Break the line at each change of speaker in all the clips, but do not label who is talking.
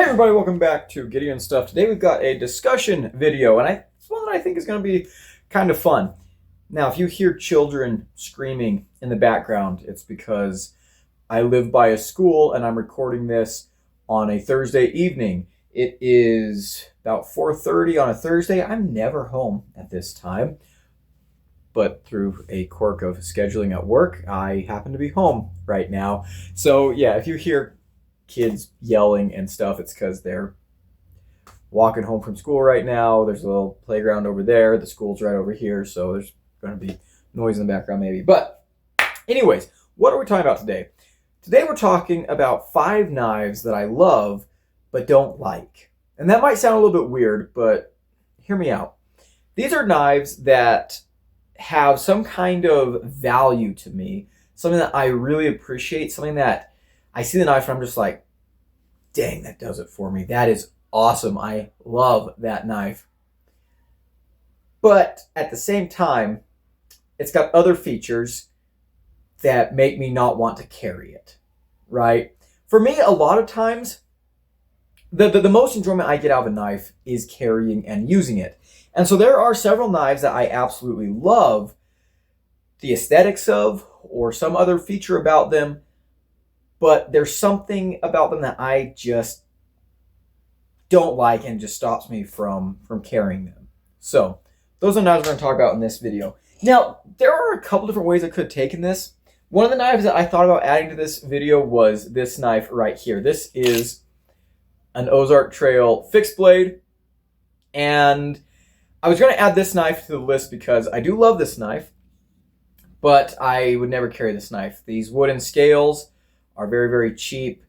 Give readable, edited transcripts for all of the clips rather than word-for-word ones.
Everybody, welcome back to Gideon Stuff. Today we've got a discussion video, and it's one that I think is going to be kind of fun. Now, if you hear children screaming in the background, it's because I live by a school and I'm recording this on a Thursday evening. It is about 4:30 on a Thursday. I'm never home at this time, but through a quirk of scheduling at work, I happen to be home right now. So yeah, if you hear kids yelling and stuff, it's because they're walking home from school right now. There's a little playground over there. The school's right over here, so there's going to be noise in the background maybe. But anyways, what are we talking about today? Today we're talking about 5 knives that I love but don't like. And that might sound a little bit weird, but hear me out. These are knives that have some kind of value to me, something that I really appreciate, something that I see the knife and I'm just like, dang, that does it for me. That is awesome. I love that knife. But at the same time, it's got other features that make me not want to carry it, right? For me, a lot of times, the most enjoyment I get out of a knife is carrying and using it. And so there are several knives that I absolutely love the aesthetics of or some other feature about them, but there's something about them that I just don't like and just stops me from carrying them. So those are the knives we're going to talk about in this video. Now, there are a couple different ways I could have taken this. One of the knives that I thought about adding to this video was this knife right here. This is an Ozark Trail fixed blade, and I was going to add this knife to the list because I do love this knife, but I would never carry this knife. These wooden scales are very, very cheap.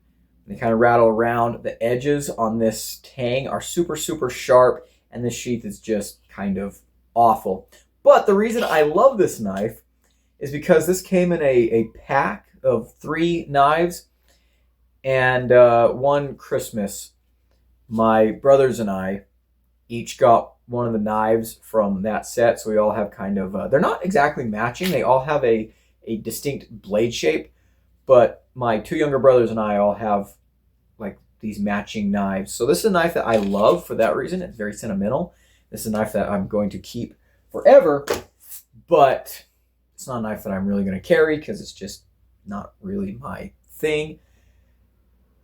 They kind of rattle around. The edges on this tang are super, super sharp, and this sheath is just kind of awful. But the reason I love this knife is because this came in a pack of 3 knives, and one Christmas, my brothers and I each got one of the knives from that set, so we all have kind of, they're not exactly matching. They all have a distinct blade shape, but my 2 younger brothers and I all have like these matching knives. So this is a knife that I love for that reason. It's very sentimental. This is a knife that I'm going to keep forever, but it's not a knife that I'm really going to carry because it's just not really my thing.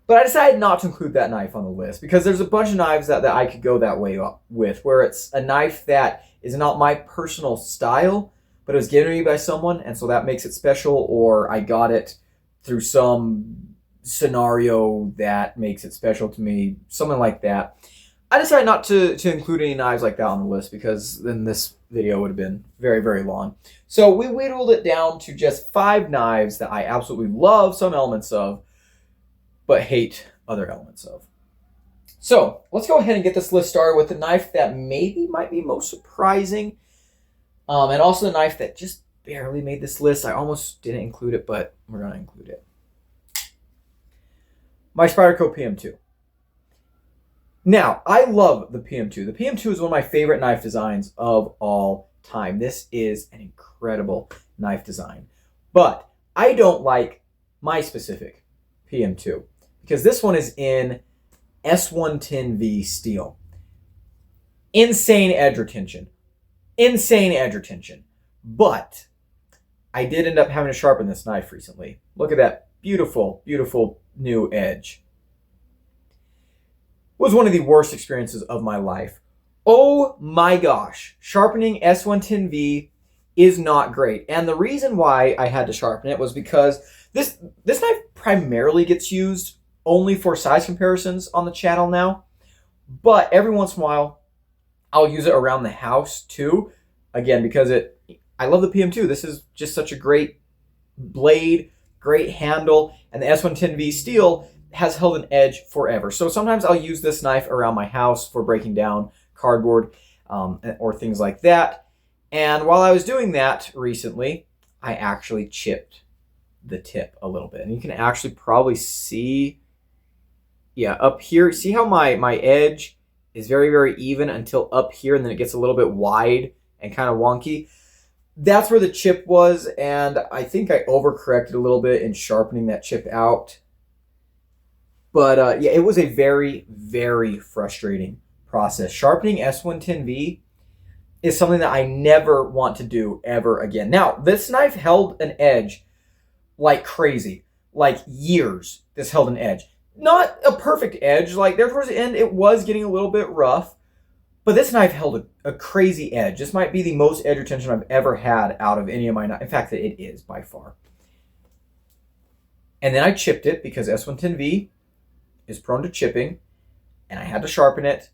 But I decided not to include that knife on the list because there's a bunch of knives that I could go that way with, where it's a knife that is not my personal style, but it was given to me by someone, and so that makes it special, or I got it through some scenario that makes it special to me, something like that. I decided not to include any knives like that on the list because then this video would have been very, very long. So we whittled it down to just 5 knives that I absolutely love some elements of, but hate other elements of. So let's go ahead and get this list started with the knife that maybe might be most surprising, and also the knife that just barely made this list. I almost didn't include it, but we're going to include it. My Spyderco PM2. Now, I love the PM2. The PM2 is one of my favorite knife designs of all time. This is an incredible knife design. But I don't like my specific PM2 because this one is in S110V steel. Insane edge retention. Insane edge retention. But I did end up having to sharpen this knife recently. Look at that beautiful, beautiful new edge. It was one of the worst experiences of my life. Oh my gosh, sharpening S110V is not great. And the reason why I had to sharpen it was because this knife primarily gets used only for size comparisons on the channel now. But every once in a while, I'll use it around the house too. Again, because I love the PM2. This is just such a great blade, great handle, and the S110V steel has held an edge forever. So sometimes I'll use this knife around my house for breaking down cardboard or things like that. And while I was doing that recently, I actually chipped the tip a little bit. And you can actually probably see, yeah, up here. See how my edge is very, very even until up here, and then it gets a little bit wide and kind of wonky. That's where the chip was, and I think I overcorrected a little bit in sharpening that chip out. But yeah, it was a very, very frustrating process. Sharpening S110V is something that I never want to do ever again. Now, this knife held an edge like crazy, like years. This held an edge. Not a perfect edge. Like there towards the end, it was getting a little bit rough. But this knife held a crazy edge. This might be the most edge retention I've ever had out of any of my knives. In fact, it is by far. And then I chipped it because S110V is prone to chipping. And I had to sharpen it.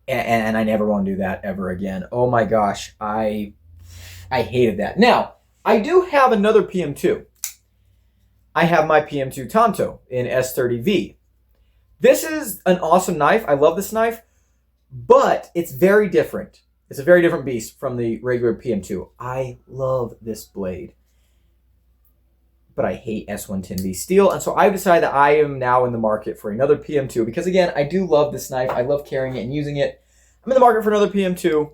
And I never want to do that ever again. Oh my gosh. I hated that. Now, I do have another PM2. I have my PM2 Tanto in S30V. This is an awesome knife. I love this knife. But it's very different. It's a very different beast from the regular PM2. I love this blade. But I hate S110V steel. And so I've decided that I am now in the market for another PM2. Because again, I do love this knife. I love carrying it and using it. I'm in the market for another PM2.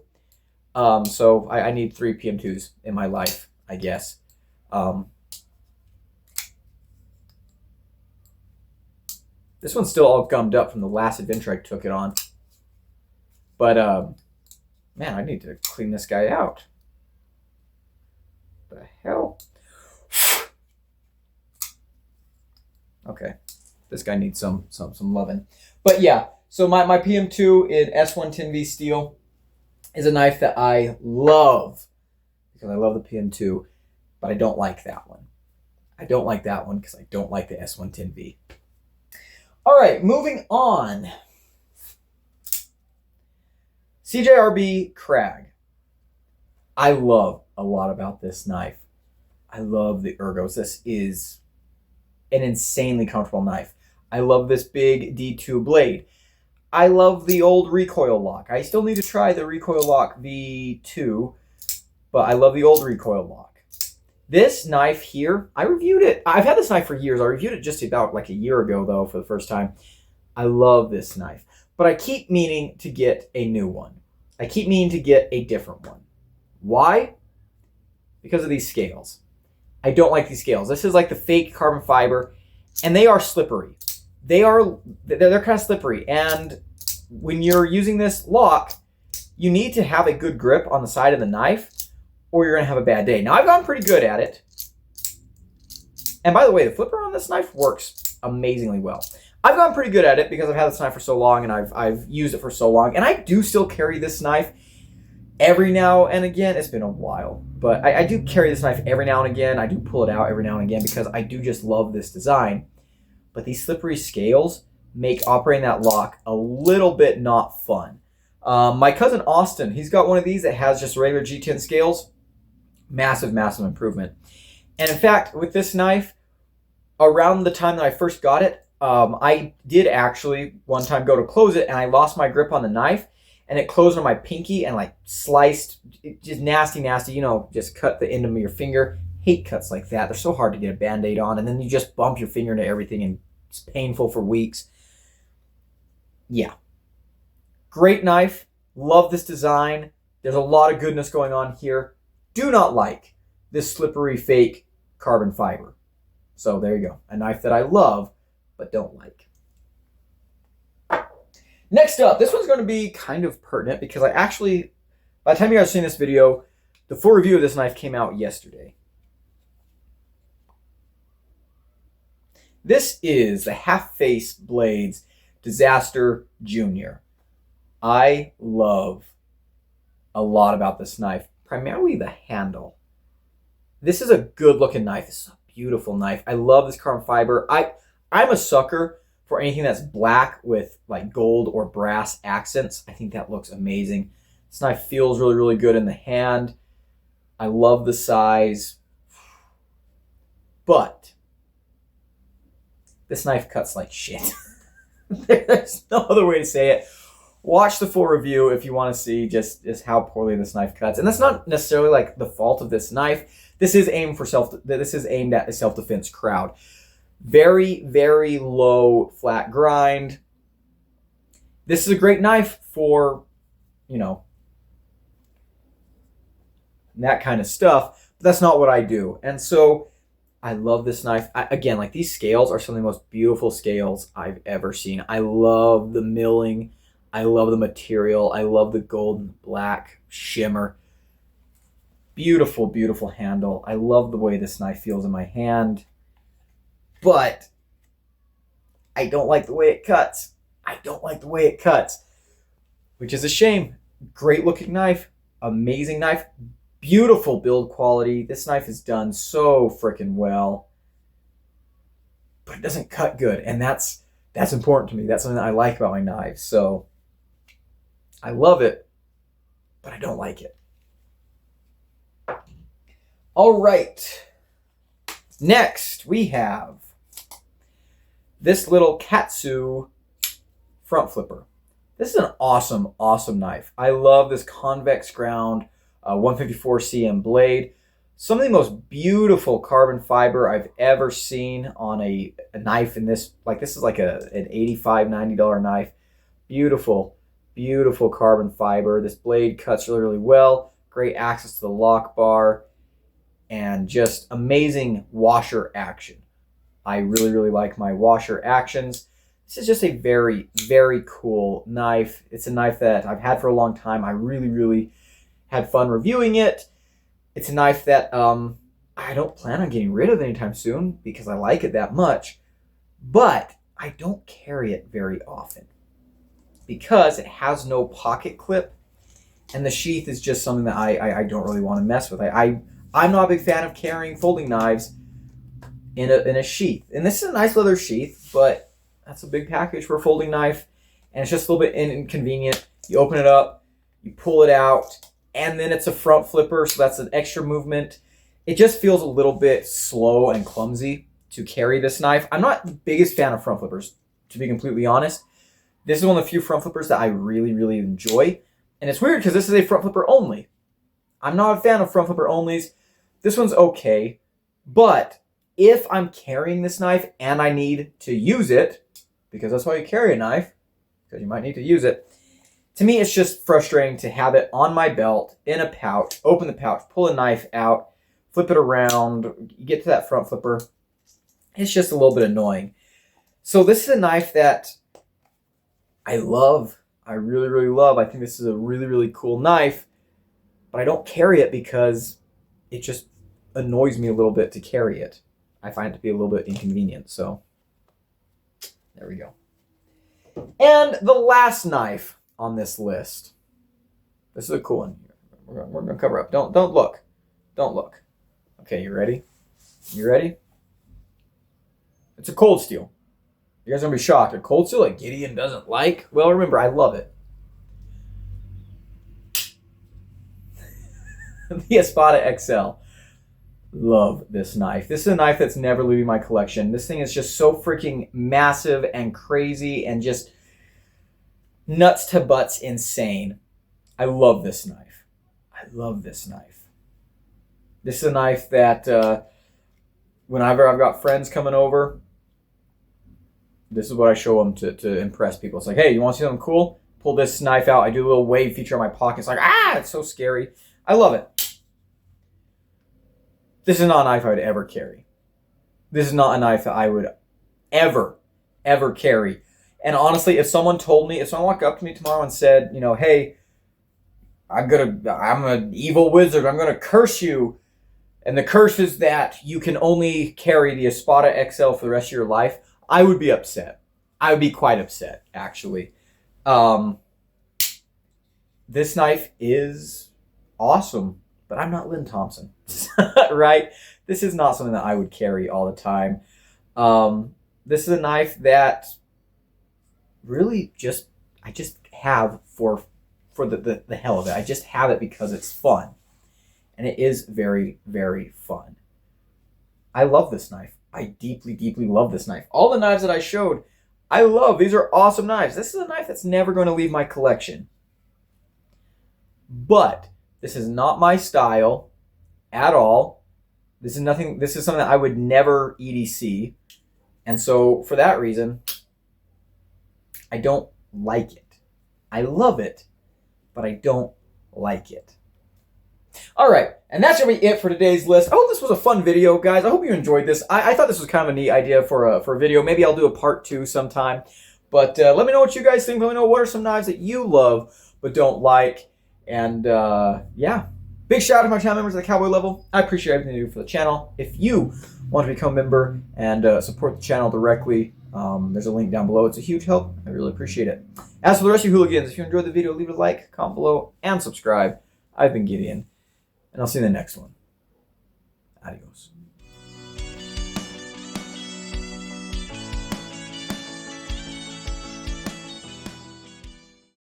So I need 3 PM2s in my life, I guess. This one's still all gummed up from the last adventure I took it on. But, man, I need to clean this guy out. What the hell? Okay. This guy needs some loving. But, yeah. So, my PM2 in S110V steel is a knife that I love. Because I love the PM2. But I don't like that one. I don't like that one because I don't like the S110V. All right. Moving on. CJRB Crag. I love a lot about this knife. I love the ergos. This is an insanely comfortable knife. I love this big D2 blade. I love the old recoil lock. I still need to try the recoil lock V2, but I love the old recoil lock. This knife here, I reviewed it. I've had this knife for years. I reviewed it just about like a year ago, though, for the first time. I love this knife, but I keep meaning to get a new one. I keep meaning to get a different one. Why? Because of these scales. I don't like these scales. This is like the fake carbon fiber, and they are slippery. They're kind of slippery, and when you're using this lock, you need to have a good grip on the side of the knife, or you're going to have a bad day. Now, I've gotten pretty good at it. And by the way, the flipper on this knife works amazingly well. I've gotten pretty good at it because I've had this knife for so long and I've used it for so long. And I do still carry this knife every now and again. It's been a while, but I do carry this knife every now and again. I do pull it out every now and again because I do just love this design. But these slippery scales make operating that lock a little bit not fun. My cousin Austin, he's got one of these that has just regular G10 scales. Massive, massive improvement. And in fact, with this knife, around the time that I first got it, I did actually one time go to close it and I lost my grip on the knife and it closed on my pinky and like sliced, just nasty, you know, just cut the end of your finger. Hate cuts like that. They're so hard to get a Band-Aid on, and then you just bump your finger into everything and it's painful for weeks. Yeah. Great knife. Love this design. There's a lot of goodness going on here. Do not like this slippery fake carbon fiber. So there you go. A knife that I love but don't like. Next up, this one's going to be kind of pertinent because I actually, by the time you guys are seeing this video, the full review of this knife came out yesterday. This is the Half Face Blades Disaster Junior. I love a lot about this knife, primarily the handle. This is a good looking knife. This is a beautiful knife. I love this carbon fiber. I'm a sucker for anything that's black with like gold or brass accents. I think that looks amazing. This knife feels really, really good in the hand. I love the size. But this knife cuts like shit. There's no other way to say it. Watch the full review if you want to see just how poorly this knife cuts. And that's not necessarily like the fault of this knife. This is aimed at a self-defense crowd. Very, very low flat grind. This is a great knife for, you know, that kind of stuff. But that's not what I do. And so I love this knife. Again, like these scales are some of the most beautiful scales I've ever seen. I love the milling. I love the material. I love the golden black shimmer. Beautiful, beautiful handle. I love the way this knife feels in my hand. But I don't like the way it cuts. I don't like the way it cuts, which is a shame. Great looking knife. Amazing knife. Beautiful build quality. This knife is done so freaking well, but it doesn't cut good, and that's important to me. That's something that I like about my knives. So I love it, but I don't like it. All right. Next, we have this little Katsu front flipper. This is an awesome, awesome knife. I love this convex ground 154 cm blade. Some of the most beautiful carbon fiber I've ever seen on a knife in this. Like this is like an $85, $90 knife. Beautiful, beautiful carbon fiber. This blade cuts really, really well. Great access to the lock bar. And just amazing washer action. I really, really like my washer actions. This is just a very, very cool knife. It's a knife that I've had for a long time. I really, really had fun reviewing it. It's a knife that I don't plan on getting rid of anytime soon because I like it that much. But I don't carry it very often because it has no pocket clip. And the sheath is just something that I don't really want to mess with. I'm not a big fan of carrying folding knives in a sheath. And this is a nice leather sheath, but that's a big package for a folding knife. And it's just a little bit inconvenient. You open it up, you pull it out, and then it's a front flipper, so that's an extra movement. It just feels a little bit slow and clumsy to carry this knife. I'm not the biggest fan of front flippers, to be completely honest. This is one of the few front flippers that I really, really enjoy. And it's weird because this is a front flipper only. I'm not a fan of front flipper onlys. This one's okay, but if I'm carrying this knife and I need to use it, because that's why you carry a knife, because you might need to use it, to me it's just frustrating to have it on my belt, in a pouch, open the pouch, pull a knife out, flip it around, you get to that front flipper. It's just a little bit annoying. So this is a knife that I love. I really, really love. I think this is a really, really cool knife, but I don't carry it because it just annoys me a little bit to carry it. I find it to be a little bit inconvenient. So there we go. And the last knife on this list. This is a cool one. We're gonna cover up. Don't look. Don't look. Okay, you ready? You ready? It's a Cold Steel. You guys are gonna be shocked. A Cold Steel that Gideon doesn't like? Well, remember, I love it. The Espada XL. Love this knife. This is a knife that's never leaving my collection. This thing is just so freaking massive and crazy and just nuts to butts insane. I love this knife. I love this knife. This is a knife that whenever I've got friends coming over, this is what I show them to impress people. It's like, hey, you want to see something cool? Pull this knife out. I do a little wave feature on my pocket. It's like, it's so scary. I love it. This is not a knife I would ever carry. This is not a knife that I would ever carry. And honestly, if someone walked up to me tomorrow and said, hey, I'm an evil wizard, I'm gonna curse you, and the curse is that you can only carry the Espada XL for the rest of your life, I would be upset. I would be quite upset, actually. This knife is awesome, but I'm not Lynn Thompson, right? This is not something that I would carry all the time. This is a knife that really I just have for the hell of it. I just have it because it's fun. And it is very, very fun. I love this knife. I deeply, deeply love this knife. All the knives that I showed, I love. These are awesome knives. This is a knife that's never going to leave my collection. But this is not my style at all. This is something that I would never EDC. And so for that reason, I don't like it. I love it, but I don't like it. All right, and that's gonna be it for today's list. I hope this was a fun video, guys. I hope you enjoyed this. I thought this was kind of a neat idea for a video. Maybe I'll do a part 2 sometime. But let me know what you guys think. Let me know what are some knives that you love but don't like. And yeah, big shout out to my channel members at the Cowboy level. I appreciate everything you do for the channel. If you want to become a member and support the channel directly, there's a link down below. It's a huge help. I really appreciate it. As for the rest of you hooligans, if you enjoyed the video, leave a like, comment below, and subscribe. I've been Gideon, and I'll see you in the next one. Adios.